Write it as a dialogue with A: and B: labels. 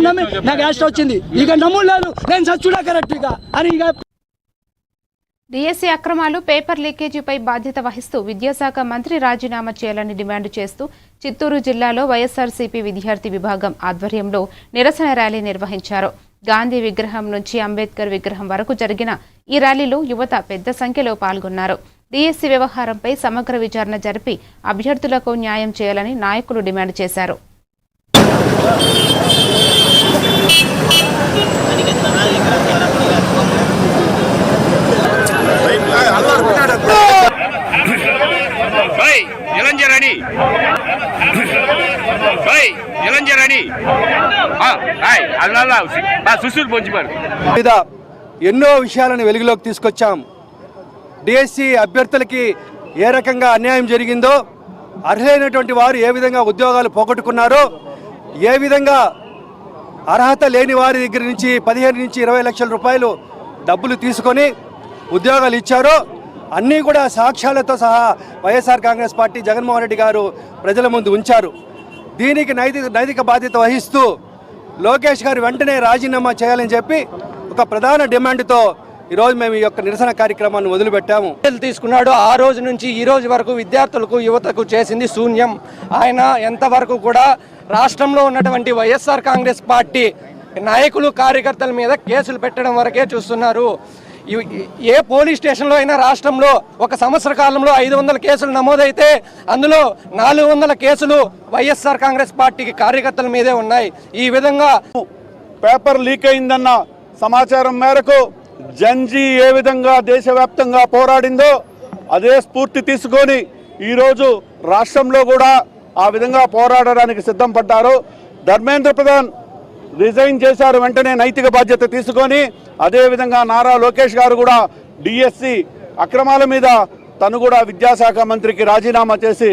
A: నాకు యాస్ట్ వచ్చింది, ఇక నమ్ముడు లేదు, నేను చచ్చుడా కరెక్ట్ ఇక అని. ఇక
B: డిఎస్సీ అక్రమాలు, పేపర్ లీకేజీపై బాధ్యత వహిస్తూ విద్యాశాఖ మంత్రి రాజీనామా చేయాలని డిమాండ్ చేస్తూ చిత్తూరు జిల్లాలో వైఎస్ఆర్సీపీ విద్యార్థి విభాగం ఆధ్వర్యంలో నిరసన ర్యాలీ నిర్వహించారు. గాంధీ విగ్రహం నుంచి అంబేద్కర్ విగ్రహం వరకు జరిగిన ఈ ర్యాలీలో యువత పెద్ద సంఖ్యలో పాల్గొన్నారు. డిఎస్సీ వ్యవహారంపై సమగ్ర విచారణ జరిపి అభ్యర్థులకు న్యాయం చేయాలని నాయకులు డిమాండ్ చేశారు.
C: ఎన్నో విషయాలను వెలుగులోకి తీసుకొచ్చాం. డిఎస్సి అభ్యర్థులకి ఏ రకంగా అన్యాయం జరిగిందో, అర్హులైనటువంటి వారు ఏ విధంగా ఉద్యోగాలు పోగొట్టుకున్నారో, ఏ విధంగా అర్హత లేని వారి దగ్గర నుంచి 15 నుంచి 20 లక్షల రూపాయలు డబ్బులు తీసుకొని ఉద్యోగాలు ఇచ్చారో అన్నీ కూడా సాక్ష్యాలతో సహా వైఎస్ఆర్ కాంగ్రెస్ పార్టీ జగన్మోహన్ రెడ్డి గారు ప్రజల ముందు ఉంచారు. దీనికి నైతిక బాధ్యత వహిస్తూ లోకేష్ గారు వెంటనే రాజీనామా చేయాలని చెప్పి ఒక ప్రధాన డిమాండ్తో ఈరోజు మేము ఈ యొక్క నిరసన కార్యక్రమాన్ని మొదలుపెట్టాము.
D: తీసుకున్నాడు ఆ రోజు నుంచి ఈ రోజు వరకు విద్యార్థులకు, యువతకు చేసింది శూన్యం. ఆయన ఎంతవరకు కూడా రాష్ట్రంలో ఉన్నటువంటి వైఎస్ఆర్ కాంగ్రెస్ పార్టీ నాయకులు, కార్యకర్తల మీద కేసులు పెట్టడం వరకే చూస్తున్నారు. ఏ పోలీస్ స్టేషన్లో అయినా రాష్ట్రంలో ఒక సంవత్సర కాలంలో 500 కేసులు నమోదైతే అందులో 400 కేసులు వైఎస్ఆర్ కాంగ్రెస్ పార్టీకి కార్యకర్తల మీదే ఉన్నాయి. ఈ విధంగా
E: పేపర్ లీక్ అయిందన్న సమాచారం మేరకు జంజీ ఏ విధంగా దేశవ్యాప్తంగా పోరాడిందో అదే స్ఫూర్తి తీసుకొని ఈరోజు రాష్ట్రంలో కూడా ఆ విధంగా పోరాడడానికి సిద్ధం పడ్డారు. ధర్మేంద్ర ప్రధాన్ రిజైన్ చేశారు వెంటనే నైతిక బాధ్యత తీసుకొని. అదేవిధంగా నారా లోకేష్ గారు కూడా డిఎస్సి అక్రమాల మీద తను కూడా విద్యాశాఖ మంత్రికి రాజీనామా చేసి